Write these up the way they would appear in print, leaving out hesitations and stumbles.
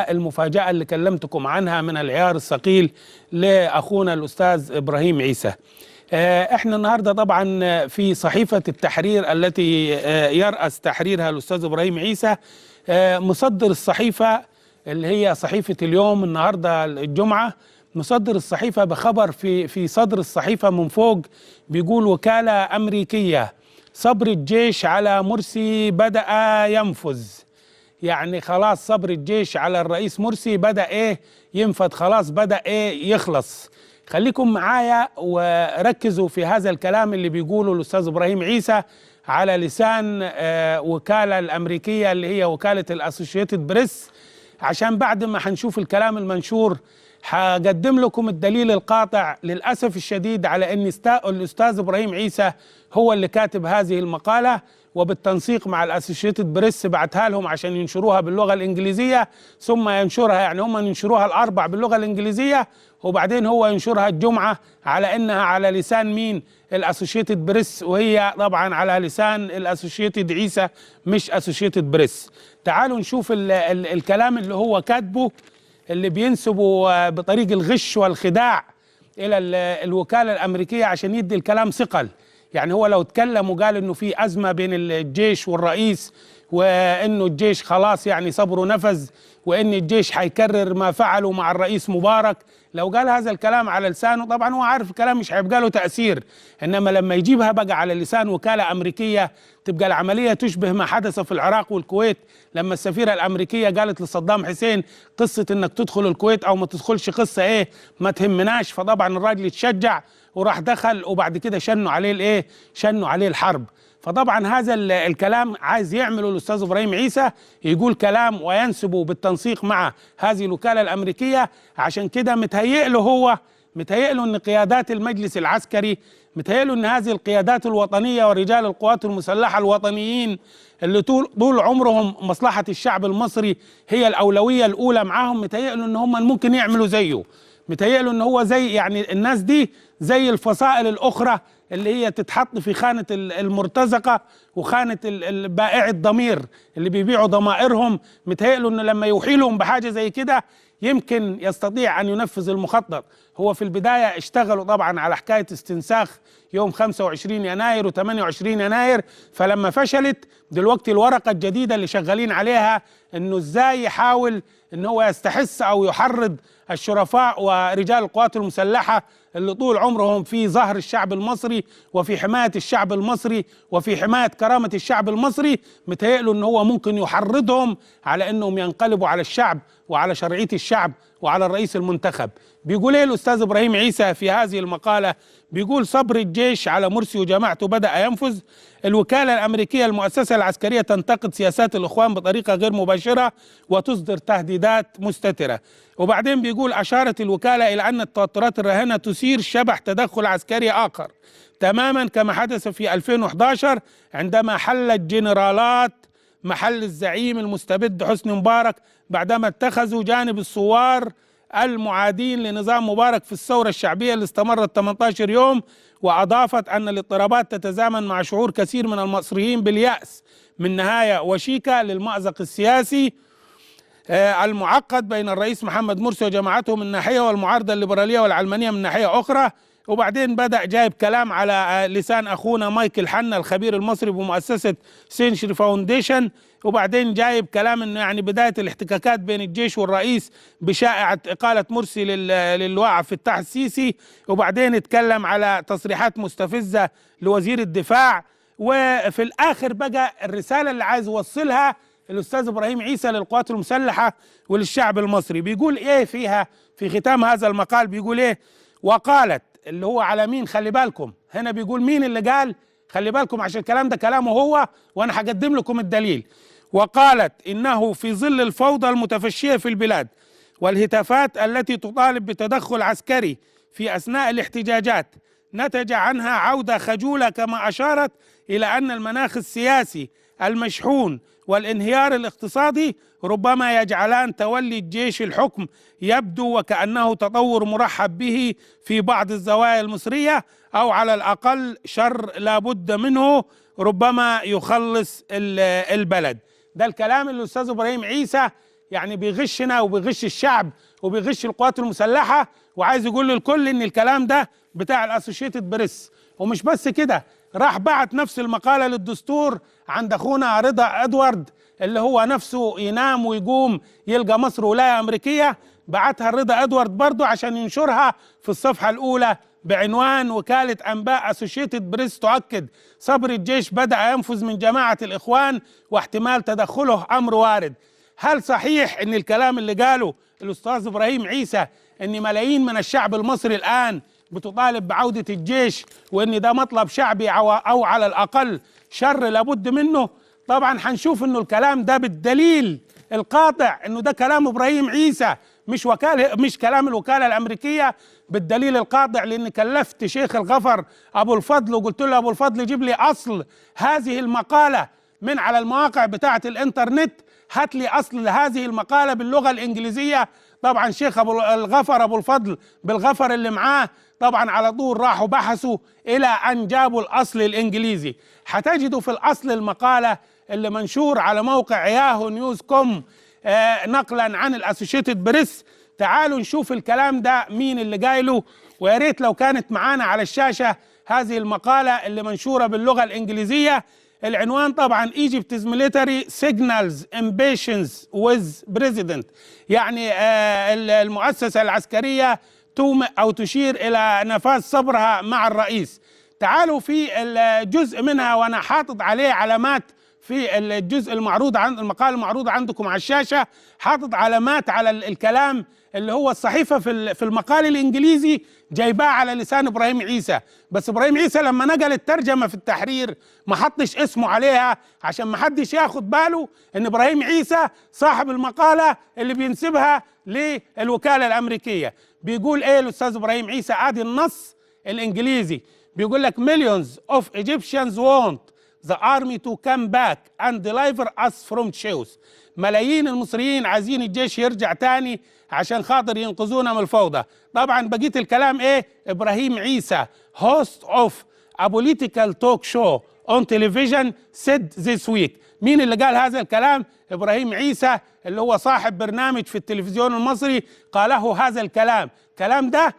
المفاجأة اللي كلمتكم عنها من العيار الثقيل لأخونا الأستاذ إبراهيم عيسى. احنا النهاردة طبعا في صحيفة التحرير التي يرأس تحريرها الأستاذ إبراهيم عيسى، مصدر الصحيفة اللي هي صحيفة اليوم النهاردة الجمعة، مصدر الصحيفة بخبر في صدر الصحيفة من فوق بيقول: وكالة أمريكية، صبر الجيش على مرسي بدأ ينفذ. يعني خلاص صبر الجيش على الرئيس مرسي بدأ ينفذ، خلاص بدأ يخلص. خليكم معايا وركزوا في هذا الكلام اللي بيقوله الأستاذ إبراهيم عيسى على لسان وكالة الأمريكية اللي هي وكالة الأسوشيتد بريس، عشان بعد ما هنشوف الكلام المنشور هقدم لكم الدليل القاطع للأسف الشديد على أن الأستاذ إبراهيم عيسى هو اللي كاتب هذه المقالة، وبالتنسيق مع الأسوشيتد بريس بعتها لهم عشان ينشروها باللغة الإنجليزية، ثم ينشرها، يعني هم ينشروها الأربع باللغة الإنجليزية وبعدين هو ينشرها الجمعة على أنها على لسان مين؟ الأسوشيتد بريس، وهي طبعا على لسان الأسوشيتد عيسى مش أسوشيتد بريس. تعالوا نشوف الكلام اللي هو كاتبه اللي بينسبوا بطريق الغش والخداع إلى الوكالة الأمريكية عشان يدي الكلام ثقل. يعني هو لو اتكلم وقال إنه في أزمة بين الجيش والرئيس وإنه الجيش خلاص يعني صبره نفذ وإن الجيش هيكرر ما فعله مع الرئيس مبارك، لو قال هذا الكلام على لسانه طبعا هو عارف الكلام مش هيبقى له تأثير، إنما لما يجيبها بقى على لسان وكالة أمريكية تبقى العملية تشبه ما حدث في العراق والكويت لما السفيرة الأمريكية قالت لصدام حسين قصة إنك تدخل الكويت أو ما تدخلش قصة ما تهمناش، فطبعا الراجل يتشجع وراح دخل وبعد كده شنوا عليه شنوا عليه الحرب. فطبعا هذا الكلام عايز يعمله الأستاذ إبراهيم عيسى، يقول كلام وينسبه بالتنسيق مع هذه الوكالة الأمريكية، عشان كده متهيئ له أن قيادات المجلس العسكري، متهيئ له أن هذه القيادات الوطنية ورجال القوات المسلحة الوطنيين اللي طول عمرهم مصلحة الشعب المصري هي الأولوية الأولى معاهم، متهيئ له أن هم ممكن يعملوا زيه، متهيأ له ان هو زي يعني الناس دي زي الفصائل الاخرى اللي هي تتحط في خانة المرتزقة وخانة بائع الضمير اللي بيبيعوا ضمائرهم. متهيأ له انه لما يوحي لهم بحاجة زي كده يمكن يستطيع ان ينفذ المخطط. هو في البداية اشتغلوا طبعا على حكاية استنساخ يوم 25 يناير و28 يناير، فلما فشلت دلوقتي الورقة الجديدة اللي شغالين عليها انه ازاي يحاول ان هو يستحث او يحرض الشرفاء ورجال القوات المسلحة اللي طول عمرهم في ظهر الشعب المصري وفي حماية الشعب المصري وفي حماية كرامة الشعب المصري، متهيأ له ان هو ممكن يحرضهم على انهم ينقلبوا على الشعب وعلى شرعية الشعب وعلى الرئيس المنتخب. بيقول الأستاذ إبراهيم عيسى في هذه المقالة؟ بيقول: صبر الجيش على مرسي وجماعته بدأ ينفذ. الوكالة الأمريكية المؤسسة العسكرية تنتقد سياسات الإخوان بطريقة غير مباشرة وتصدر تهديدات مستترة. وبعدين بيقول: أشارت الوكالة إلى أن التوترات الراهنة تثير شبح تدخل عسكري آخر تماما كما حدث في 2011 عندما حلت جنرالات محل الزعيم المستبد حسني مبارك بعدما اتخذوا جانب الثوار المعادين لنظام مبارك في الثورة الشعبية اللي استمرت 18 يوم. وأضافت أن الاضطرابات تتزامن مع شعور كثير من المصريين باليأس من نهاية وشيكة للمأزق السياسي المعقد بين الرئيس محمد مرسي وجماعته من ناحية والمعارضة الليبرالية والعلمانية من ناحية أخرى. وبعدين بدأ جايب كلام على لسان أخونا مايكل حنا الخبير المصري بمؤسسة سينشري فاونديشن، وبعدين جايب كلام انه يعني بداية الاحتكاكات بين الجيش والرئيس بشائعة إقالة مرسي للواء عبد الفتاح السيسي، وبعدين اتكلم على تصريحات مستفزة لوزير الدفاع. وفي الآخر بقى الرسالة اللي عايز يوصلها الأستاذ إبراهيم عيسى للقوات المسلحة وللشعب المصري بيقول فيها في ختام هذا المقال؟ بيقول وقالت، اللي هو على مين؟ خلي بالكم هنا بيقول مين اللي قال، خلي بالكم عشان الكلام ده كلامه هو وانا هقدم لكم الدليل. وقالت: انه في ظل الفوضى المتفشية في البلاد والهتافات التي تطالب بتدخل عسكري في اثناء الاحتجاجات نتج عنها عودة خجولة، كما اشارت الى ان المناخ السياسي المشحون والانهيار الاقتصادي ربما يجعلان تولي الجيش الحكم يبدو وكأنه تطور مرحب به في بعض الزوايا المصرية، أو على الأقل شر لا بد منه ربما يخلص البلد. ده الكلام اللي الأستاذ إبراهيم عيسى يعني بيغشنا وبيغش الشعب وبيغش القوات المسلحة، وعايز يقول للكل ان الكلام ده بتاع الاسوشيتد بريس. ومش بس كده، راح بعت نفس المقالة للدستور عند اخونا رضا ادوارد اللي هو نفسه ينام ويقوم يلقى مصر ولاية امريكية، بعتها رضا ادوارد برضو عشان ينشرها في الصفحة الاولى بعنوان وكالة انباء اسوشيتد بريس تؤكد صبر الجيش بدأ ينفذ من جماعة الاخوان واحتمال تدخله امر وارد. هل صحيح ان الكلام اللي قاله الاستاذ ابراهيم عيسى ان ملايين من الشعب المصري الان بتطالب بعودة الجيش وان ده مطلب شعبي او على الاقل شر لابد منه؟ طبعا هنشوف انه الكلام ده بالدليل القاطع انه ده كلام ابراهيم عيسى مش كلام الوكالة الامريكية، بالدليل القاطع لان كلفت شيخ الغفر ابو الفضل وقلت له ابو الفضل جيب لي اصل هذه المقالة من على المواقع بتاعة الانترنت، هات لي اصل هذه المقالة باللغة الانجليزية. طبعا شيخ ابو الفضل بالغفر اللي معاه طبعا على طول راحوا بحثوا الى ان جابوا الاصل الانجليزي. هتجدوا في الاصل المقالة اللي منشور على موقع ياهو نيوز كوم نقلا عن الاسوشيتد بريس. تعالوا نشوف الكلام ده مين اللي قايله، ويا ريت لو كانت معانا على الشاشة هذه المقالة اللي منشورة باللغة الانجليزية. العنوان طبعا Egypt's military signals impatience with president، يعني المؤسسة العسكرية تشير إلى نفاذ صبرها مع الرئيس. تعالوا في الجزء منها وأنا حاطط عليه علامات في الجزء المعروض عن المقال المعروض عندكم على الشاشة، حاطط علامات على الكلام اللي هو الصحيفة في المقال الإنجليزي جايباه على لسان إبراهيم عيسى، بس إبراهيم عيسى لما نقل الترجمة في التحرير ما حطش اسمه عليها عشان ما حدش ياخد باله إن إبراهيم عيسى صاحب المقالة اللي بينسبها للوكالة الأمريكية. بيقول إيه الأستاذ إبراهيم عيسى؟ آدي النص الإنجليزي بيقول لك millions of Egyptians want the army to come back and deliver us from chaos. ملايين المصريين عايزين الجيش يرجع تاني عشان خاطر ينقذونا من الفوضى. طبعا بقيت الكلام ايه؟ ابراهيم عيسى host of a political talk show on television said this week. مين اللي قال هذا الكلام؟ ابراهيم عيسى اللي هو صاحب برنامج في التلفزيون المصري قاله هذا الكلام. الكلام ده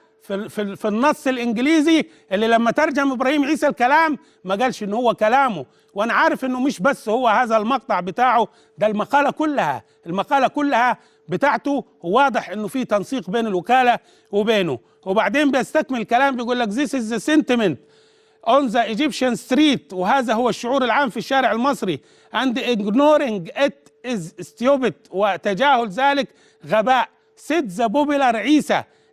في النص الانجليزي اللي لما ترجم ابراهيم عيسى الكلام ما قالش ان هو كلامه. وانا عارف انه مش بس هو هذا المقطع بتاعه، ده المقالة كلها بتاعته، واضح انه في تنسيق بين الوكالة وبينه. وبعدين بيستكمل الكلام بيقول لك this is the sentiment on the Egyptian street، وهذا هو الشعور العام في الشارع المصري، and ignoring it is stupid، وتجاهل ذلك غباء. said the popular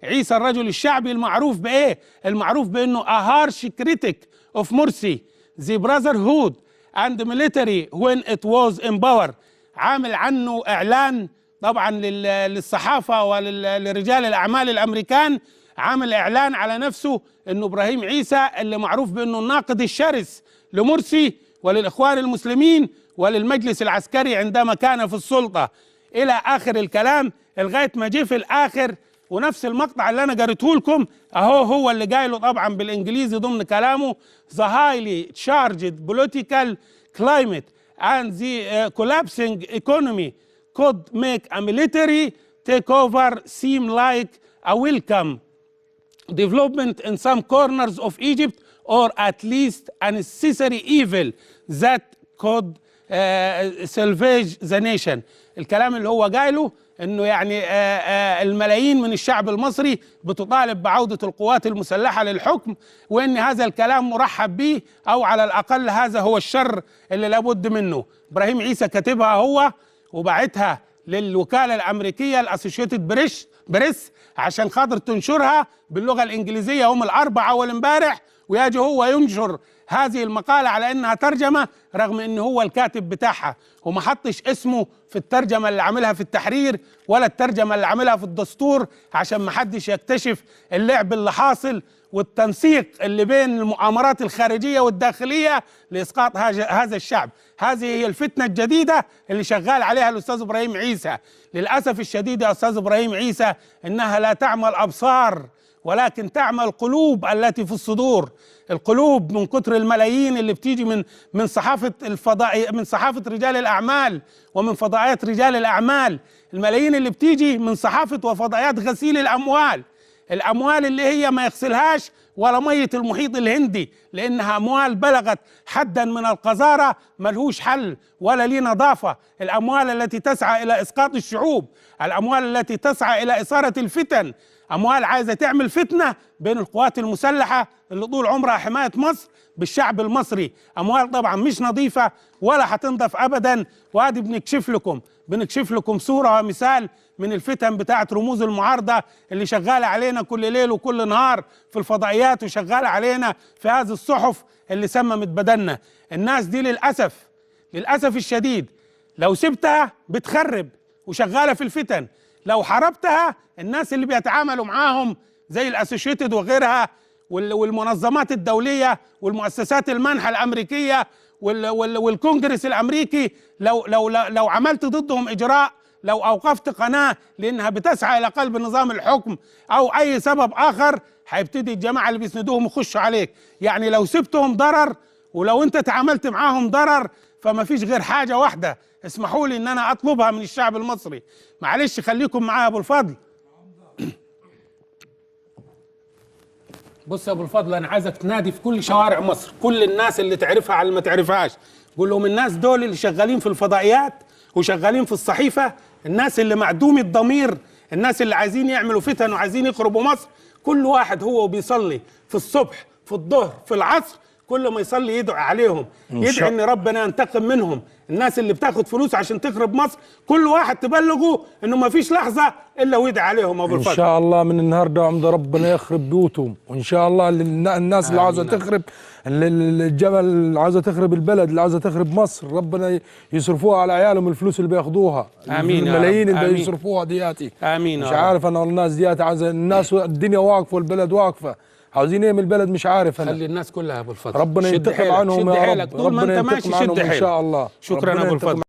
عيسى الرجل الشعبي المعروف بإيه؟ المعروف بأنه a harsh critic of Morsi the brotherhood and military when it was in power. عامل عنه إعلان طبعا للصحافة ولرجال الأعمال الأمريكان، عامل إعلان على نفسه أنه إبراهيم عيسى اللي معروف بأنه الناقد الشرس لمرسي وللإخوان المسلمين وللمجلس العسكري عندما كان في السلطة، إلى آخر الكلام لغاية ما جه في الآخر. ونفس المقطع اللي انا قريته لكم اهو هو اللي جاي له طبعا بالانجليزي ضمن كلامه the highly charged political climate and the collapsing economy could make a military takeover seem like a welcome development in some corners of Egypt or at least a necessary evil that could salvage the nation. الكلام اللي هو قايله انه يعني الملايين من الشعب المصري بتطالب بعودة القوات المسلحة للحكم، وان هذا الكلام مرحب به او على الاقل هذا هو الشر اللي لابد منه. ابراهيم عيسى كاتبها هو وبعتها للوكالة الامريكية الاسوشيتد بريس عشان خاطر تنشرها باللغة الانجليزية يوم الاربعاء والامبارح، ويجي هو ينشر هذه المقالة على انها ترجمة رغم ان هو الكاتب بتاعها، وما حطش اسمه في الترجمة اللي عاملها في التحرير ولا الترجمة اللي عاملها في الدستور عشان ما حدش يكتشف اللعب اللي حاصل والتنسيق اللي بين المؤامرات الخارجية والداخلية لإسقاط هذا الشعب. هذه هي الفتنة الجديدة اللي شغال عليها الأستاذ إبراهيم عيسى. للأسف الشديد يا أستاذ إبراهيم عيسى إنها لا تعمى الأبصار ولكن تعمى القلوب التي في الصدور. القلوب من كتر الملايين اللي بتيجي من صحافة الفضاء، من صحافة رجال الأعمال ومن فضائيات رجال الأعمال، الملايين اللي بتيجي من صحافة وفضائيات غسيل الأموال، الأموال اللي هي ما يغسلهاش ولا مية المحيط الهندي، لأنها أموال بلغت حدا من القذارة ملهوش حل ولا ليه نظافة. الأموال التي تسعى إلى إسقاط الشعوب، الأموال التي تسعى إلى إثارة الفتن، أموال عايزة تعمل فتنة بين القوات المسلحة اللي طول عمرها حماية مصر بالشعب المصري. أموال طبعا مش نظيفة ولا هتنضف أبدا. وهذه بنكشف لكم صورة ومثال من الفتن بتاعت رموز المعارضة اللي شغالة علينا كل ليل وكل نهار في الفضائيات، وشغالة علينا في هذه الصحف اللي سممت بدننا. الناس دي للأسف الشديد لو سبتها بتخرب وشغالة في الفتن، لو حاربتها الناس اللي بيتعاملوا معاهم زي الأسوشيتد وغيرها والمنظمات الدولية والمؤسسات المنحة الأمريكية والكونجرس الأمريكي، لو عملت ضدهم إجراء، لو أوقفت قناة لأنها بتسعى إلى قلب نظام الحكم أو أي سبب آخر، هيبتدي الجماعة اللي بيسندوهم يخشوا عليك. يعني لو سبتهم ضرر ولو أنت تعاملت معاهم ضرر، فما فيش غير حاجة واحدة اسمحوا لي إن أنا أطلبها من الشعب المصري. معلش خليكم معايا يا أبو الفضل. بص يا أبو الفضل، أنا عايزك تنادي في كل شوارع مصر كل الناس اللي تعرفها على اللي ما تعرفهاش، قول لهم الناس دول اللي شغالين في الفضائيات وشغالين في الصحيفة، الناس اللي معدومي الضمير، الناس اللي عايزين يعملوا فتن وعايزين يخربوا مصر، كل واحد هو بيصلي في الصبح في الظهر في العصر، كل ما يصلي يدعي عليهم، يدعي ان ربنا ينتقم منهم. الناس اللي بتاخد فلوس عشان تخرب مصر كل واحد تبلغه انه ما فيش لحظه الا ويدعي عليهم ابو الفضل. ان شاء الله من النهارده عمد ربنا يخرب بيوتهم، وان شاء الله الناس اللي عاوزه تخرب الجبل، اللي عاوزه تخرب البلد، اللي عاوزه تخرب مصر، ربنا يصرفوها على عيالهم الفلوس اللي بياخدوها. امين. الملايين اللي بيصرفوها دياتي. امين. مش عارف انا الناس دياتي عايزه، الناس الدنيا واقفه والبلد واقفه، عاوزين ايه من البلد مش عارف انا. خلي الناس كلها يا ابو الفضل، ربنا ينتقم عنهم يا رب. طول ما انت ماشي شد حيلك ان شاء الله. شكرا ابو الفضل.